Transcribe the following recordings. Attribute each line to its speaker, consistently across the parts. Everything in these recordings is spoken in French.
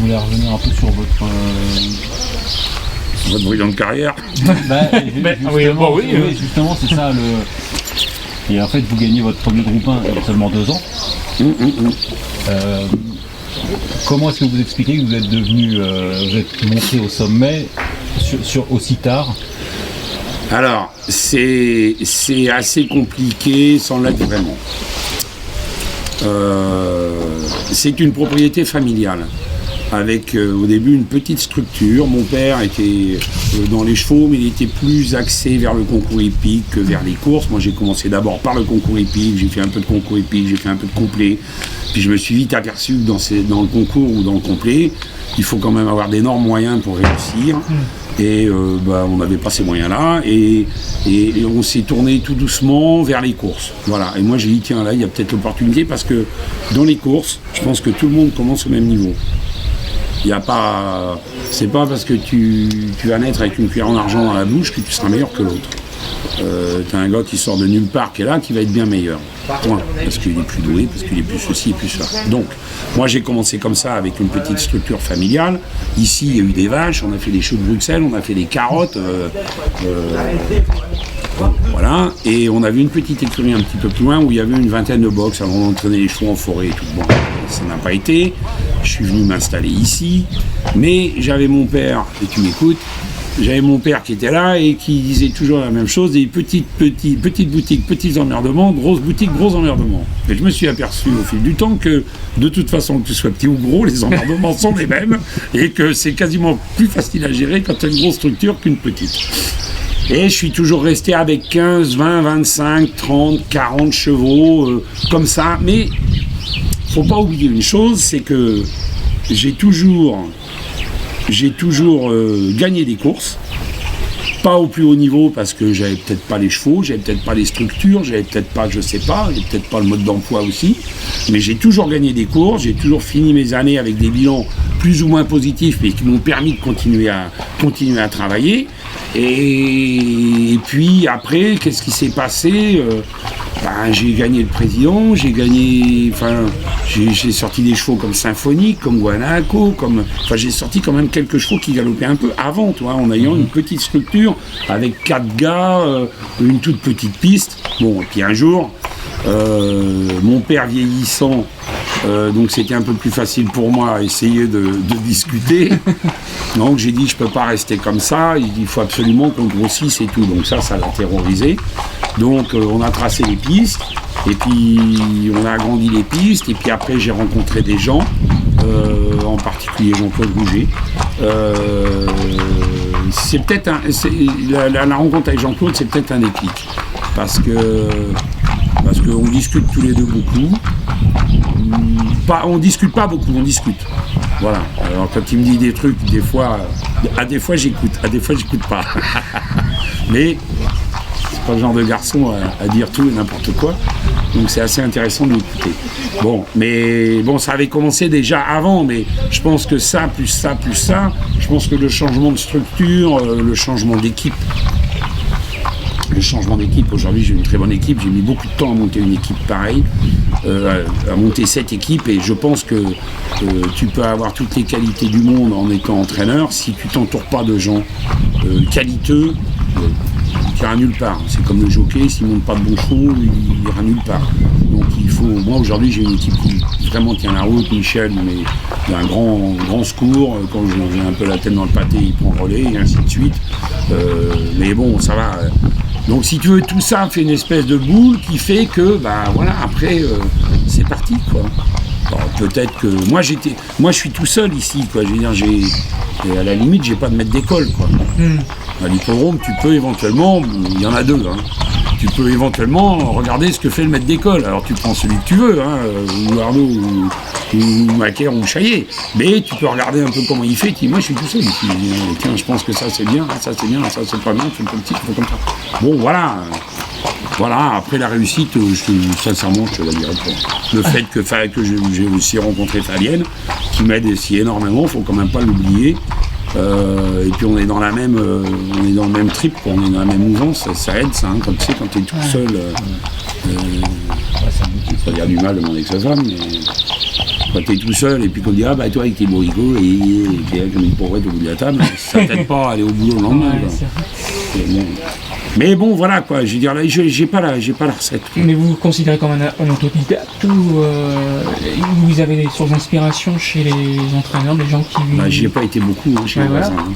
Speaker 1: voulais revenir un peu sur votre
Speaker 2: brillante carrière.
Speaker 1: Justement, c'est ça le. Et en fait, vous gagnez votre premier groupe 1 il y a seulement 2 ans. Comment est-ce que vous expliquez que vous êtes devenu, vous êtes monté au sommet aussi tard?
Speaker 2: Alors, c'est assez compliqué sans l'être vraiment. C'est une propriété familiale, avec au début une petite structure. Mon père était dans les chevaux, mais il était plus axé vers le concours hippique que vers les courses. Moi j'ai commencé d'abord par le concours hippique, j'ai fait un peu de concours hippique, j'ai fait un peu de complet, puis je me suis vite aperçu que dans le concours ou dans le complet, il faut quand même avoir d'énormes moyens pour réussir. Et on n'avait pas ces moyens-là, et on s'est tourné tout doucement vers les courses. Voilà. Et moi j'ai dit tiens là il y a peut-être l'opportunité, parce que dans les courses, je pense que tout le monde commence au même niveau. Il y a pas, c'est pas parce que tu vas naître avec une cuillère en argent dans la bouche que tu seras meilleur que l'autre. T'as un gars qui sort de nulle part qui est là, qui va être bien meilleur. Point. Parce qu'il est plus doué, parce qu'il est plus ceci et plus ça. Donc, moi j'ai commencé comme ça avec une petite structure familiale. Ici, il y a eu des vaches, on a fait des choux de Bruxelles, on a fait des carottes. Voilà. Et on avait une petite écurie un petit peu plus loin où il y avait une vingtaine de box avant d'entraîner les chevaux en forêt et tout. Bon, ça n'a pas été. Je suis venu m'installer ici. Mais j'avais mon père, et tu m'écoutes, j'avais mon père qui était là et qui disait toujours la même chose, des petites boutiques, petits emmerdements, grosses boutiques, gros emmerdements. Et je me suis aperçu au fil du temps que, de toute façon, que tu sois petit ou gros, les emmerdements sont les mêmes, et que c'est quasiment plus facile à gérer quand tu as une grosse structure qu'une petite. Et je suis toujours resté avec 15, 20, 25, 30, 40 chevaux, comme ça. Mais faut pas oublier une chose, c'est que j'ai toujours gagné des courses, pas au plus haut niveau parce que j'avais peut-être pas les chevaux, j'avais peut-être pas les structures, j'avais peut-être pas, je sais pas, et peut-être pas le mode d'emploi aussi, mais j'ai toujours gagné des courses, j'ai toujours fini mes années avec des bilans plus ou moins positifs, mais qui m'ont permis de continuer à travailler. Et puis après, qu'est-ce qui s'est passé? J'ai gagné le président, j'ai sorti des chevaux comme Symphonique, comme Guanaco, j'ai sorti quand même quelques chevaux qui galopaient un peu avant, en ayant une petite structure avec 4 gars, une toute petite piste. Bon, et puis un jour, mon père vieillissant, donc c'était un peu plus facile pour moi à essayer de discuter. Donc j'ai dit je peux pas rester comme ça, il faut absolument qu'on grossisse et tout. Donc ça l'a terrorisé. Donc on a tracé les pistes, et puis on a agrandi les pistes, et puis après j'ai rencontré des gens, en particulier Jean-Claude Rouget. C'est peut-être la rencontre avec Jean-Claude, c'est peut-être un déclic. Parce qu'on discute tous les deux beaucoup. On discute pas beaucoup, on discute. Voilà. Alors quand il me dit des trucs, des fois j'écoute, des fois j'écoute pas. Mais c'est pas le genre de garçon à dire tout et n'importe quoi. Donc c'est assez intéressant de l'écouter. Bon, ça avait commencé déjà avant, mais je pense que ça, plus ça, je pense que le changement de structure, le changement d'équipe. Aujourd'hui j'ai une très bonne équipe, j'ai mis beaucoup de temps à monter une équipe pareille, à monter cette équipe, et je pense que tu peux avoir toutes les qualités du monde en étant entraîneur. Si tu t'entoures pas de gens qualiteux, tu iras nulle part. C'est comme le jockey, s'il ne monte pas de bons chevaux, il ira nulle part. Donc moi aujourd'hui j'ai une équipe qui vraiment tient la route. Michel, mais d'un grand secours, quand j'ai un peu la tête dans le pâté, il prend relais, et ainsi de suite. Mais bon, ça va. Donc si tu veux, tout ça fait une espèce de boule qui fait que, après, c'est parti, quoi. Alors, peut-être que moi je suis tout seul ici, quoi. Je veux dire, et à la limite, j'ai pas de maître d'école, quoi. À l'hippodrome, tu peux éventuellement, il y en a 2, tu peux éventuellement regarder ce que fait le maître d'école. Alors tu prends celui que tu veux, ou Arnaud, ou Macaire, ou Chaillet. Mais tu peux regarder un peu comment il fait. Tu dis, moi je suis tout seul. Tiens, je pense que ça c'est bien, ça c'est bien, ça c'est pas bien, tu fais comme ci, tu fais comme ça. Bon, voilà. Voilà, après la réussite, sincèrement, je te la dirai pas. Le fait que j'ai aussi rencontré Fabienne, qui m'aide aussi énormément, faut quand même pas l'oublier. Et puis on est dans le même trip, quoi. On est dans la même mouvance, ça aide ça, quand tu sais, quand tu es tout seul. Ça a du mal de mon ex-femme, mais Quand t'es tout seul et puis qu'on dit ah bah toi avec tes bourricots et t'es là comme une pauvrette au bout de la table, ça t'aide pas à aller au boulot le lendemain.
Speaker 3: Ouais,
Speaker 2: quoi.
Speaker 3: c'est vrai.
Speaker 2: Mais bon voilà quoi, je veux dire là j'ai pas la recette. Quoi.
Speaker 3: Mais vous vous considérez comme un autodidacte ou vous avez des sources d'inspiration chez les entraîneurs, des gens qui...
Speaker 2: Bah, j'y ai pas été beaucoup chez les voisins. Hein.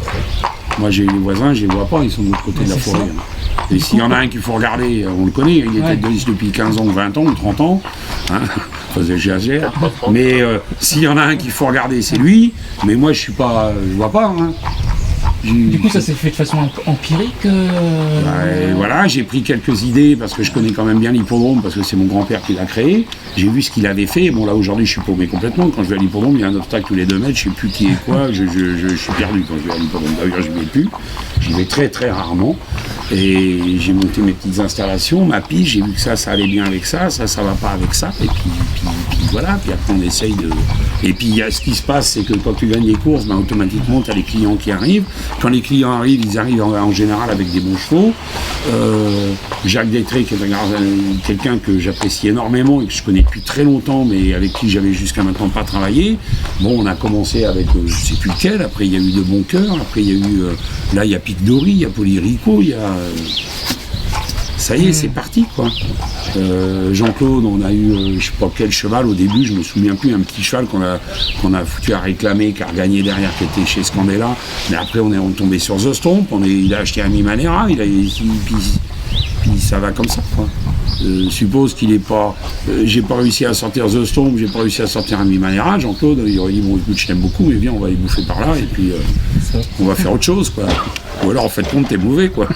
Speaker 2: Moi j'ai les voisins, je les vois pas, ils sont de l'autre côté de la forêt. Hein. Et s'il y en a un qu'il faut regarder, on le connaît, il est tête de liste depuis 15 ans, 20 ans ou 30 ans. Hein. J'exagère. Mais s'il y en a un qu'il faut regarder, c'est lui. Mais moi je vois pas. Hein.
Speaker 3: Du coup, ça s'est fait de façon empirique
Speaker 2: Voilà, j'ai pris quelques idées parce que je connais quand même bien l'hippodrome, parce que c'est mon grand-père qui l'a créé. J'ai vu ce qu'il avait fait. Bon, là aujourd'hui, je suis paumé complètement. Quand je vais à l'hippodrome, il y a un obstacle tous les 2 mètres, je sais plus qui est quoi. Je suis perdu quand je vais à l'hippodrome. D'ailleurs, je n'y vais plus. J'y vais très très rarement. Et j'ai monté mes petites installations, ma pige, j'ai vu que ça allait bien avec ça va pas avec ça. Et puis voilà, puis après on essaye de... Et puis ce qui se passe, c'est que quand tu gagnes les courses, ben, automatiquement tu as les clients qui arrivent. Quand les clients arrivent, ils arrivent en général avec des bons chevaux. Jacques Détré, qui est quelqu'un que j'apprécie énormément et que je connais depuis très longtemps, mais avec qui j'avais jusqu'à maintenant pas travaillé. Bon, on a commencé avec, je sais plus lequel, après il y a eu De Bon Cœur, après il y a eu, là il y a Pic Dory, il y a Polyrico, il y a... Ça y est, c'est parti quoi. Jean-Claude, on a eu, je sais pas quel cheval au début, je me souviens plus, un petit cheval qu'on a foutu à réclamer, qui a regagné derrière, qui était chez Scandella. Mais après, on est tombé sur The Stomp, il a acheté un Mimanera, puis ça va comme ça quoi. Suppose qu'il est pas, j'ai pas réussi à sortir The Stomp, j'ai pas réussi à sortir un Mimanera. Jean-Claude, il aurait dit bon écoute, je t'aime beaucoup, mais viens, on va les bouffer par là et puis on va faire autre chose quoi. Ou alors en fait compte, t'es mauvais quoi.